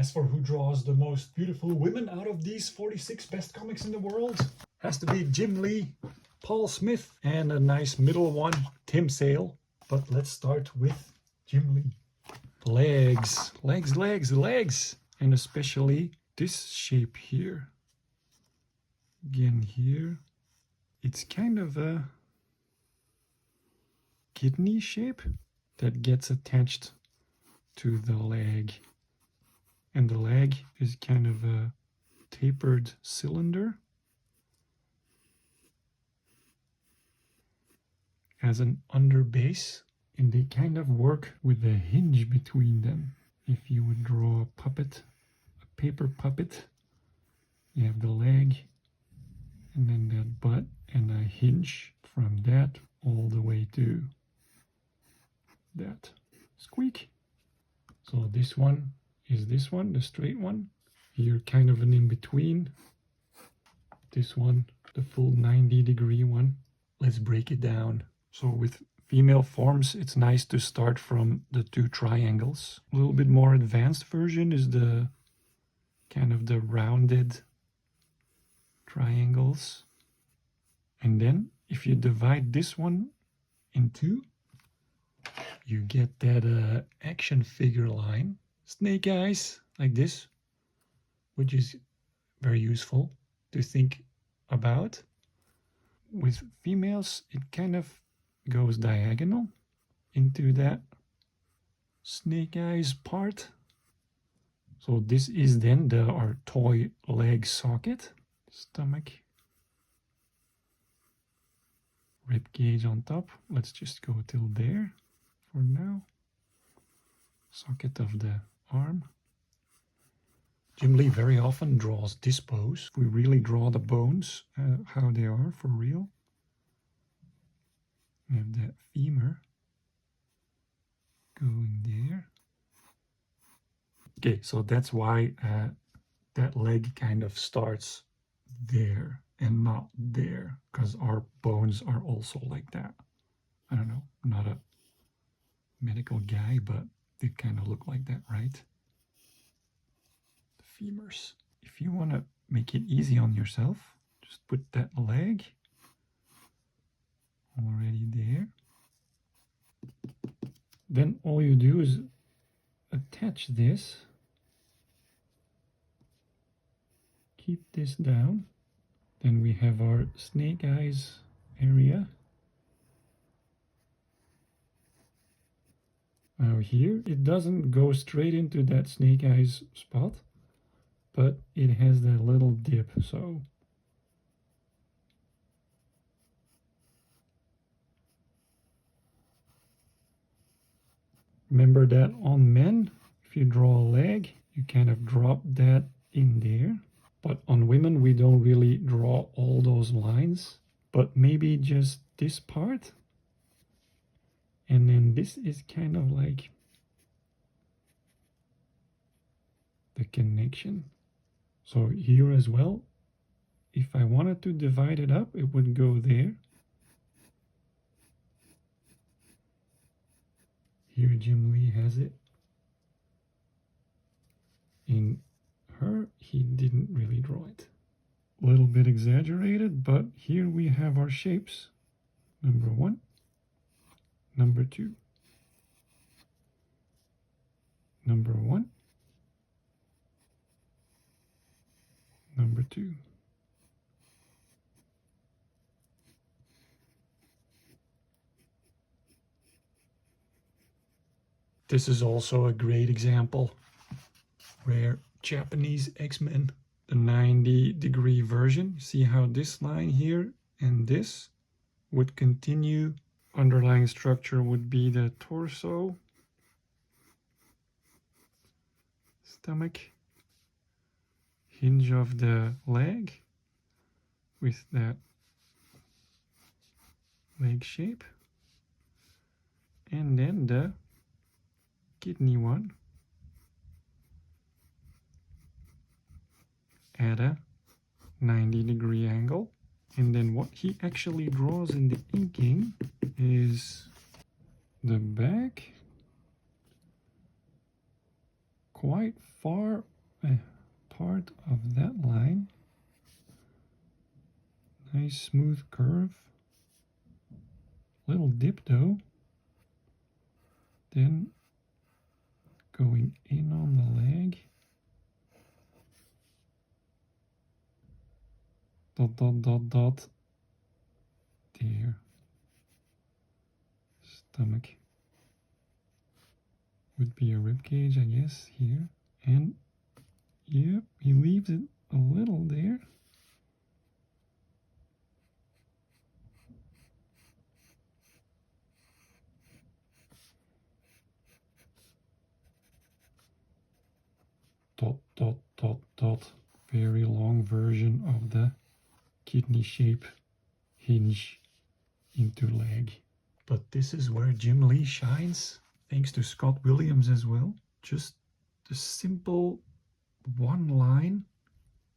As for who draws the most beautiful women out of these 46 best comics in the world, has to be Jim Lee, Paul Smith, and a nice middle one, Tim Sale. But let's start with Jim Lee. Legs, legs, legs, legs, and especially this shape here. Again here, it's kind of a kidney shape that gets attached to the leg. And the leg is kind of a tapered cylinder. Has an under base, and they kind of work with a hinge between them. If you would draw a puppet, a paper puppet, you have the leg, and then that butt, and a hinge from that all the way to that. Squeak. So this one is this one, the straight one. Here kind of an in-between. This one, the full 90-degree one. Let's break it down. So with female forms, it's nice to start from the two triangles. A little bit more advanced version is the kind of the rounded triangles. And then if you divide this one in two, you get that action figure line. Snake eyes, like this, which is very useful to think about. With females, it kind of goes diagonal into that snake eyes part. So this is then our toy leg socket. Stomach. Rib cage on top. Let's just go till there for now. Socket of the arm. Jim Lee very often draws this pose. We really draw the bones, how they are for real. We have that femur going there. Okay, so that's why that leg kind of starts there and not there, because our bones are also like that. I don't know, I'm not a medical guy, but they kind of look like that, right? The femurs. If you want to make it easy on yourself, just put that leg already there. Then all you do is attach this, keep this down. Then we have our snake eyes area. Now here, it doesn't go straight into that snake eyes spot, but it has that little dip, so remember that on men, if you draw a leg, you kind of drop that in there. But on women, we don't really draw all those lines, but maybe just this part. And then this is kind of like the connection. So here as well, if I wanted to divide it up, it would go there. Here Jim Lee has it. In her, he didn't really draw it. A little bit exaggerated, but here we have our shapes. Number 1, number 2, number 1, number 2. This is also a great example where Japanese X-Men, the 90-degree version, see how this line here and this would continue. Underlying structure would be the torso, stomach, hinge of the leg with that leg shape, and then the kidney one at a 90-degree angle. And then what he actually draws in the inking is the back quite far a part of that line. Nice smooth curve. Little dip though. Then going in on the leg. Dot, dot, dot, dot. There. Stomach. Would be a rib cage, I guess, here. And, yep, he leaves it a little there. Dot, dot, dot, dot. Very long version of the kidney shape hinge into leg. But this is where Jim Lee shines, thanks to Scott Williams as well. Just the simple one line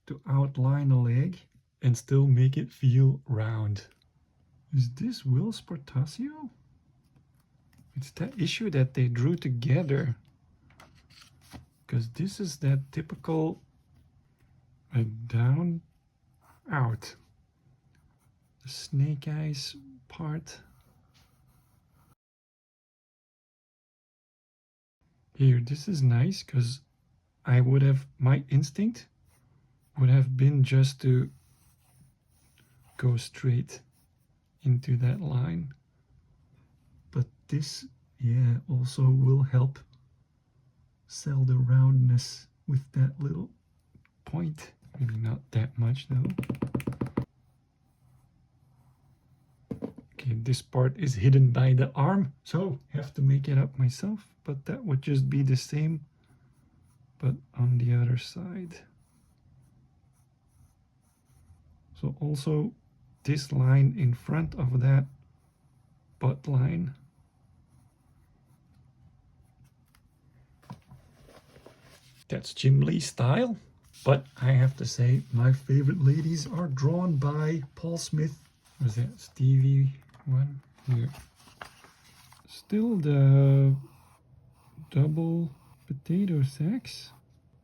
to outline a leg and still make it feel round. Is this Will Spartasio? It's that issue that they drew together, because this is that typical down, out. The snake eyes part. Here, this is nice because I would have, my instinct would have been just to go straight into that line. But this, yeah, also will help sell the roundness with that little point. Maybe not that much though. Okay, this part is hidden by the arm, so I have to make it up myself, but that would just be the same, but on the other side. So also this line in front of that butt line. That's Jim Lee style, but I have to say my favorite ladies are drawn by Paul Smith. Was that Stevie one? Here. Still the double potato sacks,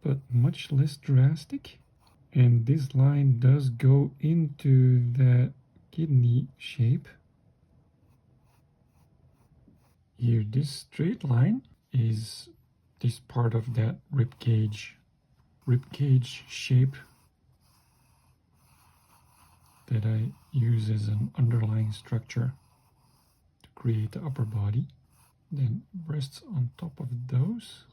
but much less drastic. And this line does go into the kidney shape. Here, this straight line is this part of that rib cage shape that I use as an underlying structure to create the upper body. Then breasts on top of those.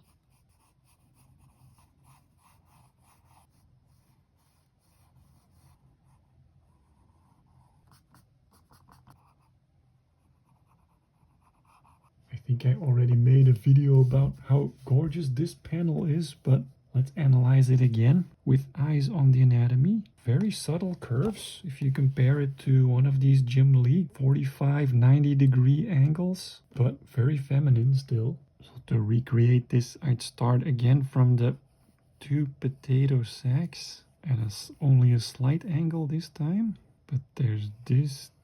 I think I already made a video about how gorgeous this panel is, but let's analyze it again with eyes on the anatomy. Very subtle curves if you compare it to one of these Jim Lee 45-90 degree angles, but very feminine still. So to recreate this, I'd start again from the two potato sacks at only a slight angle this time, but there's this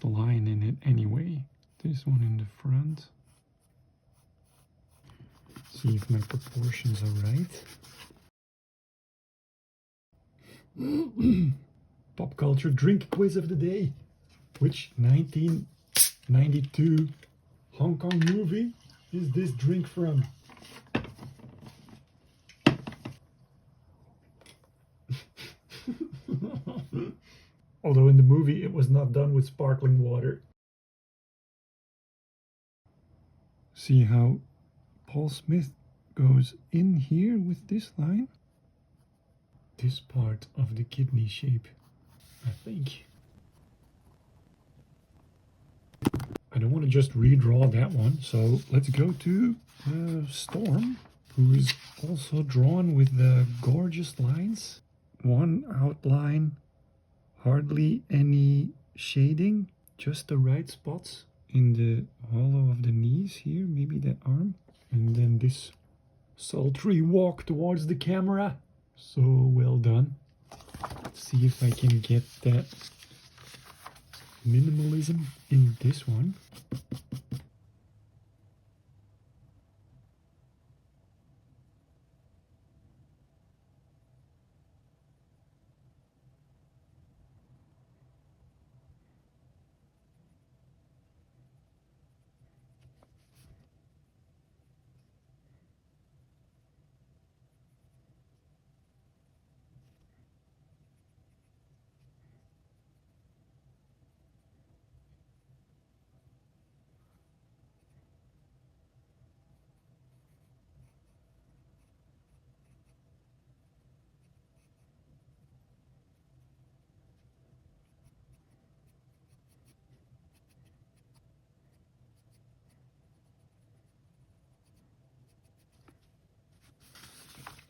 line in it anyway. This one in the front. See if my proportions are right. Pop culture drink quiz of the day. Which 1992 Hong Kong movie is this drink from? Although in the movie it was not done with sparkling water. See how Paul Smith goes in here with this line? This part of the kidney shape, I think. I don't want to just redraw that one, so let's go to Storm, who is also drawn with the gorgeous lines. One outline, hardly any shading, just the right spots in the hollow of the knees here, maybe the arm. And then this sultry walk towards the camera. So well done. Let's see if I can get that minimalism in this one.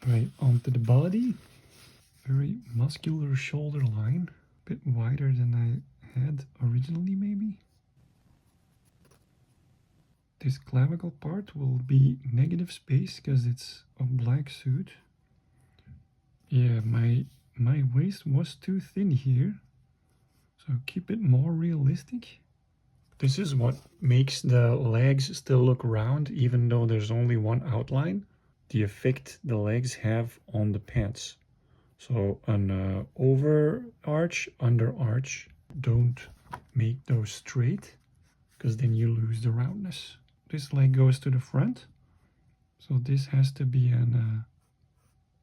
Right onto the body. Very muscular shoulder line. A bit wider than I had originally, maybe. This clavicle part will be negative space because it's a black suit. Yeah, my waist was too thin here, so keep it more realistic. This is what makes the legs still look round even though there's only one outline. The effect the legs have on the pants. So an over arch, under arch, don't make those straight because then you lose the roundness. This leg goes to the front, so this has to be an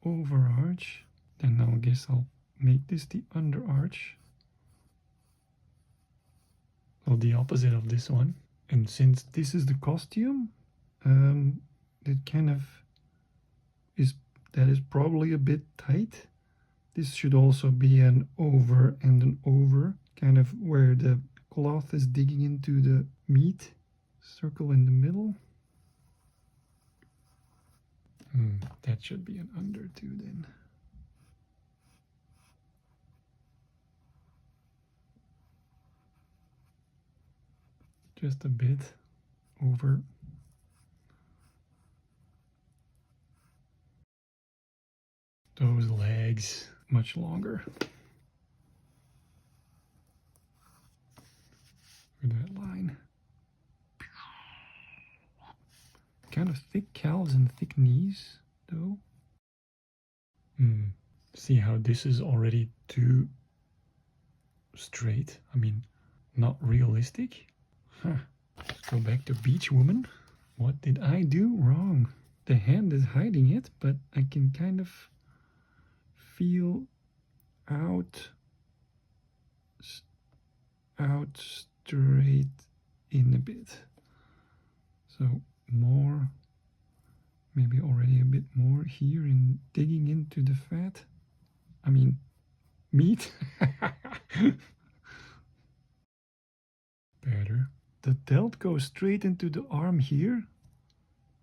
over arch. Then I guess I'll make this the under arch. Well, the opposite of this one. And since this is the costume, it kind of is, that is probably a bit tight. This should also be an over and an over, kind of where the cloth is digging into the meat. Circle in the middle. That should be an under too then. Just a bit over. Those legs much longer. For that line. Kind of thick calves and thick knees though. See how this is already too straight? I mean, not realistic. Let's go back to Beach Woman. What did I do wrong? The hand is hiding it, but I can kind of feel out straight in a bit. So more, maybe already a bit more here in digging into the fat. I mean, meat. Better. The delt goes straight into the arm here.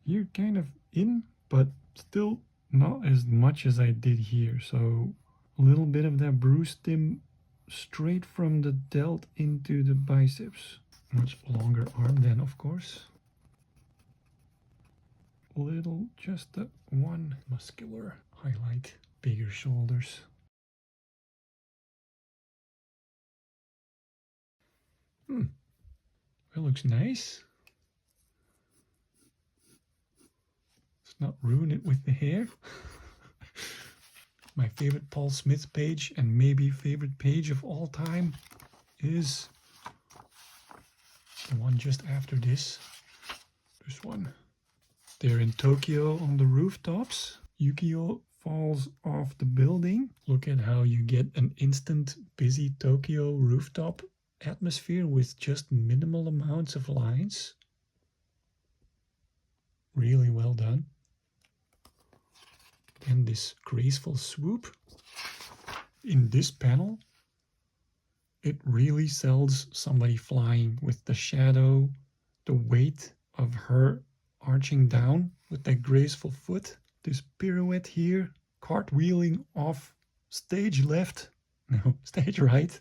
Here kind of in, but still not as much as I did here. So a little bit of that bruise stem straight from the delt into the biceps. Much longer arm then, of course. Little, just the one muscular highlight. Bigger shoulders. That looks nice. Let's not ruin it with the hair. My favorite Paul Smith page, and maybe favorite page of all time, is the one just after this. This one. They're in Tokyo on the rooftops. Yukio falls off the building. Look at how you get an instant busy Tokyo rooftop atmosphere with just minimal amounts of lines. Really well done. And this graceful swoop. In this panel, it really sells somebody flying with the shadow, the weight of her arching down with that graceful foot. This pirouette here, cartwheeling off stage left, no, stage right.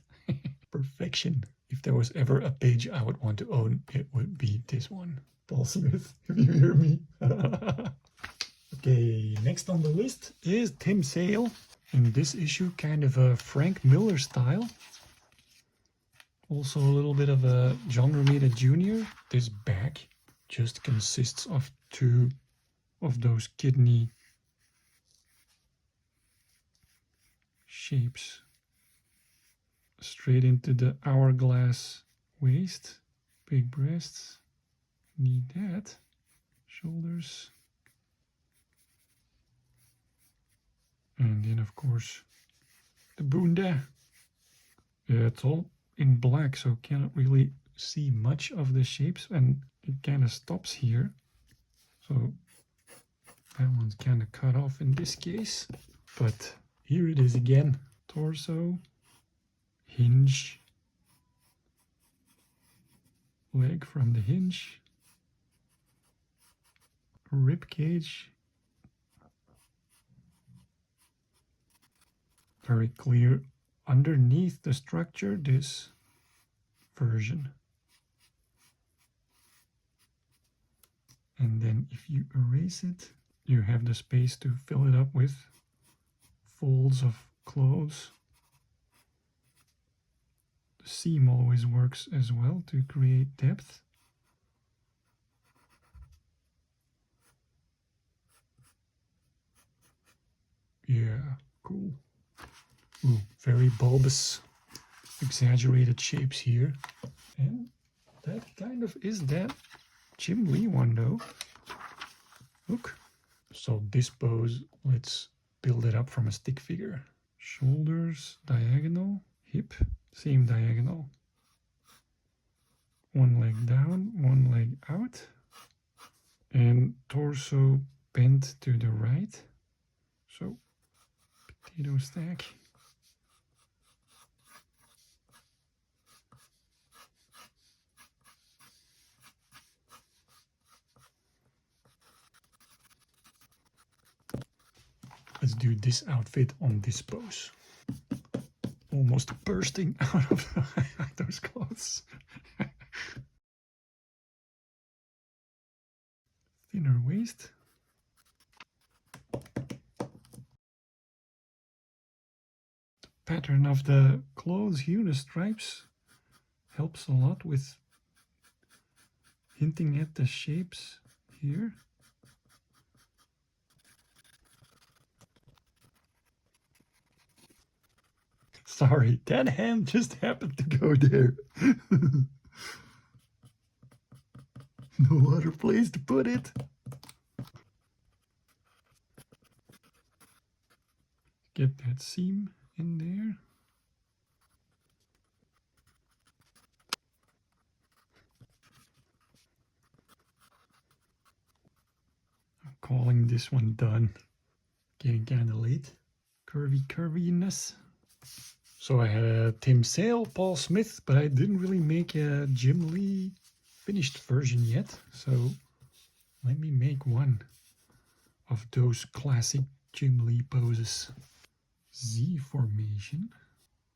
Perfection. If there was ever a page I would want to own, it would be this one. Paul Smith, if you hear me. Okay, next on the list is Tim Sale. In this issue, kind of a Frank Miller style. Also a little bit of a John Romita Jr. This bag just consists of two of those kidney shapes. Straight into the hourglass waist. Big breasts. Need that. Shoulders. And then, of course, the bunda. It's all in black, so cannot really see much of the shapes, and it kind of stops here. So that one's kind of cut off in this case. But here it is again. Torso, hinge, leg from the hinge, rib cage, very clear underneath the structure, this version. And then if you erase it, you have the space to fill it up with folds of clothes. The seam always works as well to create depth. Yeah, cool. Ooh, very bulbous, exaggerated shapes here. And that kind of is that Jim Lee one though. Look. So this pose, let's build it up from a stick figure. Shoulders diagonal, hip, same diagonal. One leg down, one leg out. And torso bent to the right. So, potato stack. Let's do this outfit on this pose. Almost bursting out of those clothes. Thinner waist. The pattern of the clothes here, the stripes, helps a lot with hinting at the shapes here. Sorry, that hand just happened to go there. No other place to put it. Get that seam in there. I'm calling this one done. Getting kind of late. Curviness. So I had a Tim Sale, Paul Smith, but I didn't really make a Jim Lee finished version yet. So let me make one of those classic Jim Lee poses. Z formation.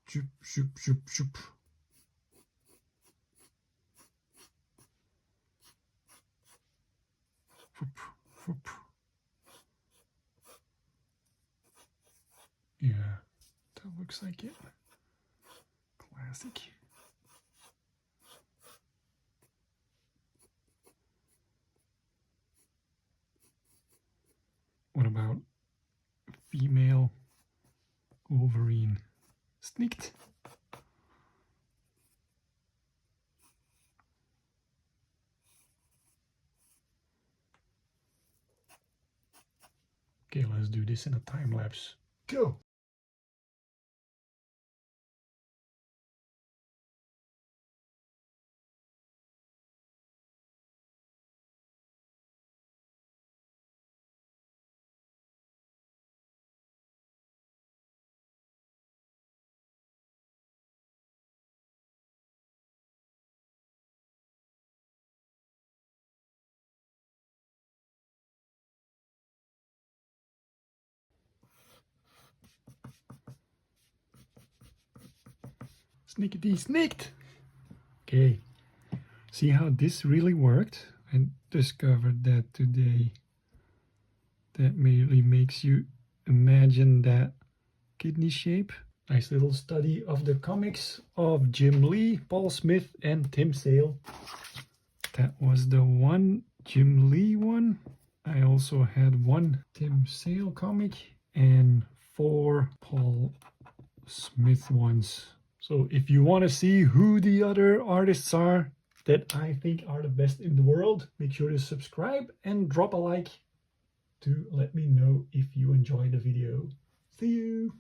Shoop, shoop, shoop, shoop. Whoop, whoop. Yeah, that looks like it. Classic. What about female Wolverine? Sneaked. Okay, let's do this in a time lapse. Go! Sneakity sneaked! Okay, see how this really worked? I discovered that today. That really makes you imagine that kidney shape. Nice little study of the comics of Jim Lee, Paul Smith, and Tim Sale. That was the one Jim Lee one. I also had one Tim Sale comic and 4 Paul Smith ones. So if you want to see who the other artists are that I think are the best in the world, make sure to subscribe and drop a like to let me know if you enjoyed the video. See you!